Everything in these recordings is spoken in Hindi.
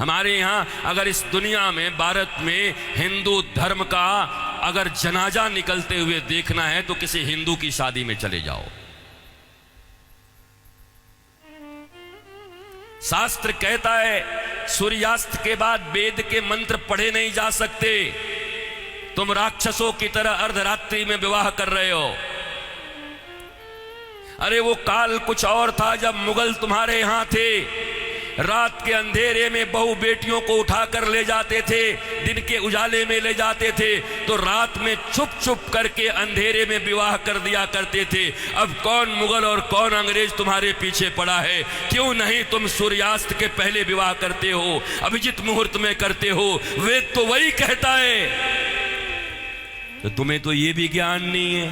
हमारे यहाँ अगर इस दुनिया में, भारत में हिंदू धर्म का अगर जनाजा निकलते हुए देखना है तो किसी हिंदू की शादी में चले जाओ। शास्त्र कहता है सूर्यास्त के बाद वेद के मंत्र पढ़े नहीं जा सकते। तुम राक्षसों की तरह अर्धरात्रि में विवाह कर रहे हो। अरे वो काल कुछ और था जब मुगल तुम्हारे यहां थे। रात के अंधेरे में बहू बेटियों को उठाकर ले जाते थे, दिन के उजाले में ले जाते थे, तो रात में छुप छुप करके अंधेरे में विवाह कर दिया करते थे। अब कौन मुगल और कौन अंग्रेज तुम्हारे पीछे पड़ा है? क्यों नहीं तुम सूर्यास्त के पहले विवाह करते हो, अभिजित मुहूर्त में करते हो? वेद तो वही कहता है। तो तुम्हें तो ये भी ज्ञान नहीं है।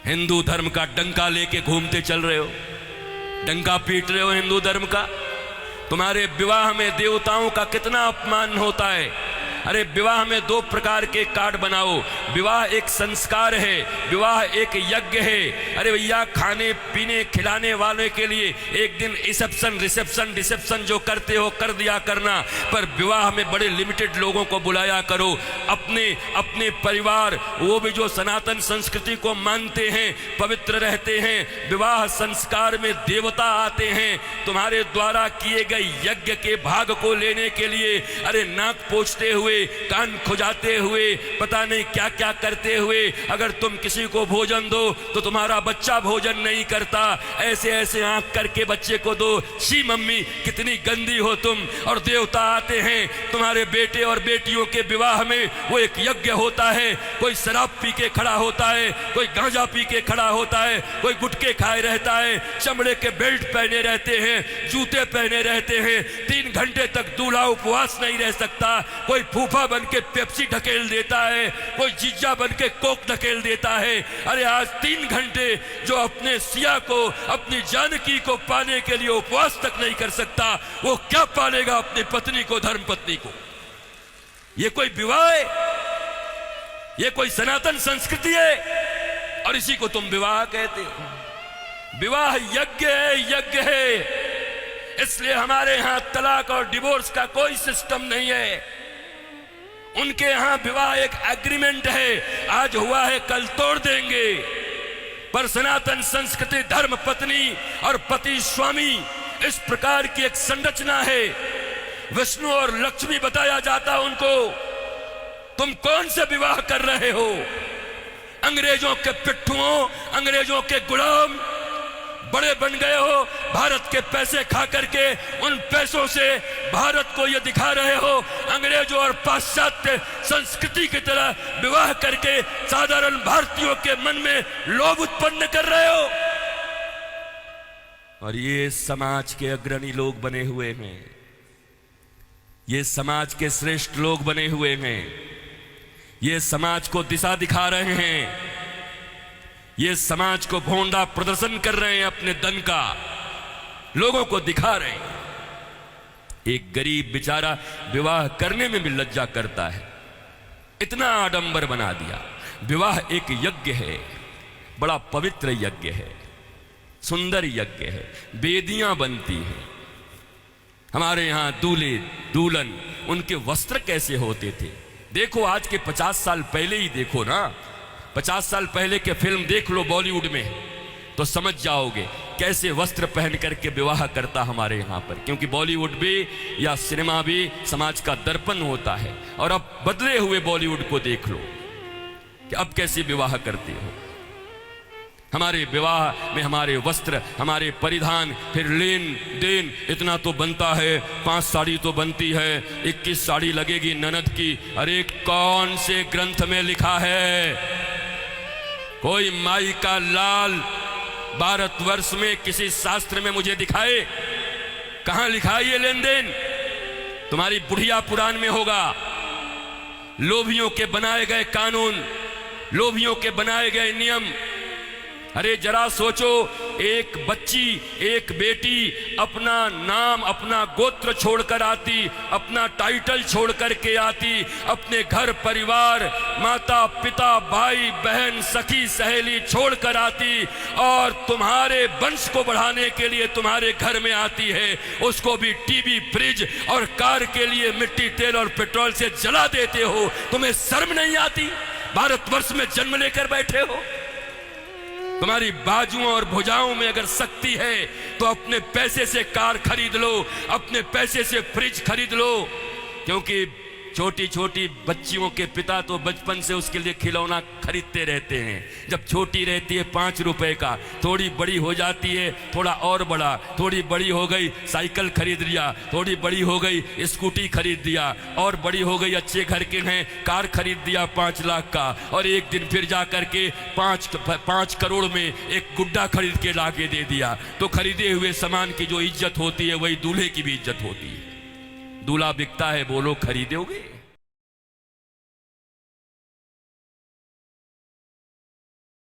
हिंदू धर्म का डंका लेके घूमते चल रहे हो, डंका पीट रहे हो हिंदू धर्म का। तुम्हारे विवाह में देवताओं का कितना अपमान होता है। अरे विवाह में दो प्रकार के कार्ड बनाओ। विवाह एक संस्कार है, विवाह एक यज्ञ है। अरे भैया, खाने पीने खिलाने वाले के लिए एक दिन रिसेप्शन जो करते हो कर दिया करना, पर विवाह में बड़े लिमिटेड लोगों को बुलाया करो। अपने परिवार, वो भी जो सनातन संस्कृति को मानते हैं, पवित्र रहते हैं। विवाह संस्कार में देवता आते हैं तुम्हारे द्वारा किए गए यज्ञ के भाग को लेने के लिए। अरे नाक पोंछते हुए, कान खुजाते हुए, पता नहीं क्या क्या करते हुए अगर तुम किसी को भोजन दो तो तुम्हारा बच्चा भोजन नहीं करता। ऐसे ऐसे आंख करके बच्चे को दो। शी मम्मी, कितनी गंदी हो तुम। और देवता आते हैं तुम्हारे बेटे और बेटियों के विवाह में। वो एक यज्ञ होता है। कोई शराब पी के खड़ा होता है, कोई गांजा पी के खड़ा होता है, कोई गुटके खाए रहता है, चमड़े के बेल्ट पहने रहते हैं, जूते पहने रहते हैं। 3 घंटे तक दूल्हा उपवास नहीं रह सकता। कोई फूफा बन के पेप्सी ढकेल देता है, कोई जीजा बन के कोक ढकेल देता है। अरे आज 3 घंटे जो अपने सिया को, अपनी जानकी को पाने के लिए उपवास तक नहीं कर सकता, वो क्या पालेगा अपनी पत्नी को, धर्म पत्नी को? ये कोई विवाह है? ये कोई सनातन संस्कृति है? और इसी को तुम विवाह कहते हो। विवाह यज्ञ है, यज्ञ है। इसलिए हमारे यहां तलाक और डिवोर्स का कोई सिस्टम नहीं है। उनके यहां विवाह एक एग्रीमेंट है, आज हुआ है कल तोड़ देंगे। पर सनातन संस्कृति धर्म पत्नी और पति स्वामी, इस प्रकार की एक संरचना है। विष्णु और लक्ष्मी बताया जाता उनको। तुम कौन से विवाह कर रहे हो? अंग्रेजों के पिट्ठुओं, अंग्रेजों के गुलाम बड़े बन गए हो। भारत के पैसे खा करके उन पैसों से भारत को ये दिखा रहे हो अंग्रेजों और पाश्चात्य संस्कृति की तरह विवाह करके साधारण भारतीयों के मन में लोभ उत्पन्न कर रहे हो। और ये समाज के अग्रणी लोग बने हुए हैं, ये समाज के श्रेष्ठ लोग बने हुए हैं, ये समाज को दिशा दिखा रहे हैं, ये समाज को भोंडा प्रदर्शन कर रहे हैं, अपने धन का लोगों को दिखा रहे हैं। एक गरीब बेचारा विवाह करने में भी लज्जा करता है, इतना आडंबर बना दिया। विवाह एक यज्ञ है, बड़ा पवित्र यज्ञ है, सुंदर यज्ञ है, वेदियां बनती हैं। हमारे यहां दूल्हे दुल्हन, उनके वस्त्र कैसे होते थे? देखो आज के 50 साल पहले ही देखो ना, 50 साल पहले के फिल्म देख लो बॉलीवुड में, तो समझ जाओगे कैसे वस्त्र पहन करके विवाह करता हमारे यहाँ पर। क्योंकि बॉलीवुड भी या सिनेमा भी समाज का दर्पण होता है। और अब बदले हुए बॉलीवुड को देख लो कि अब कैसे विवाह करते हो। हमारे विवाह में हमारे वस्त्र, हमारे परिधान, फिर लेन देन इतना तो बनता है। 5 साड़ी तो बनती है, 21 साड़ी लगेगी ननद की। अरे कौन से ग्रंथ में लिखा है? कोई माई का लाल भारतवर्ष में किसी शास्त्र में मुझे दिखाए? कहां लिखा है ये लेन देन? तुम्हारी बुढ़िया पुराण में होगा। लोभियों के बनाए गए कानून, लोभियों के बनाए गए नियम। अरे जरा सोचो, एक बच्ची, एक बेटी अपना नाम, अपना गोत्र छोड़कर आती, अपना टाइटल छोड़ करके आती, अपने घर परिवार, माता पिता, भाई बहन, सखी सहेली छोड़कर आती और तुम्हारे वंश को बढ़ाने के लिए तुम्हारे घर में आती है, उसको भी टीवी, फ्रिज और कार के लिए मिट्टी, तेल और पेट्रोल से जला देते हो। तुम्हें शर्म नहीं आती? भारतवर्ष में जन्म लेकर बैठे हो। तुम्हारी बाजुओं और भुजाओं में अगर शक्ति है तो अपने पैसे से कार खरीद लो, अपने पैसे से फ्रिज खरीद लो, क्योंकि छोटी छोटी बच्चियों के पिता तो बचपन से उसके लिए खिलौना खरीदते रहते हैं। जब छोटी रहती है 5 रुपए का, थोड़ी बड़ी हो जाती है थोड़ा और बड़ा, थोड़ी बड़ी हो गई साइकिल खरीद लिया, थोड़ी बड़ी हो गई स्कूटी खरीद दिया, और बड़ी हो गई अच्छे घर के हैं कार खरीद दिया 5 लाख का, और एक दिन फिर जा करके 5 करोड़ में एक गुड्डा खरीद के लाके दे दिया। तो खरीदे हुए सामान की जो इज्जत होती है वही दूल्हे की भी इज्जत होती है। दूल्हा बिकता है, बोलो खरीदोगे?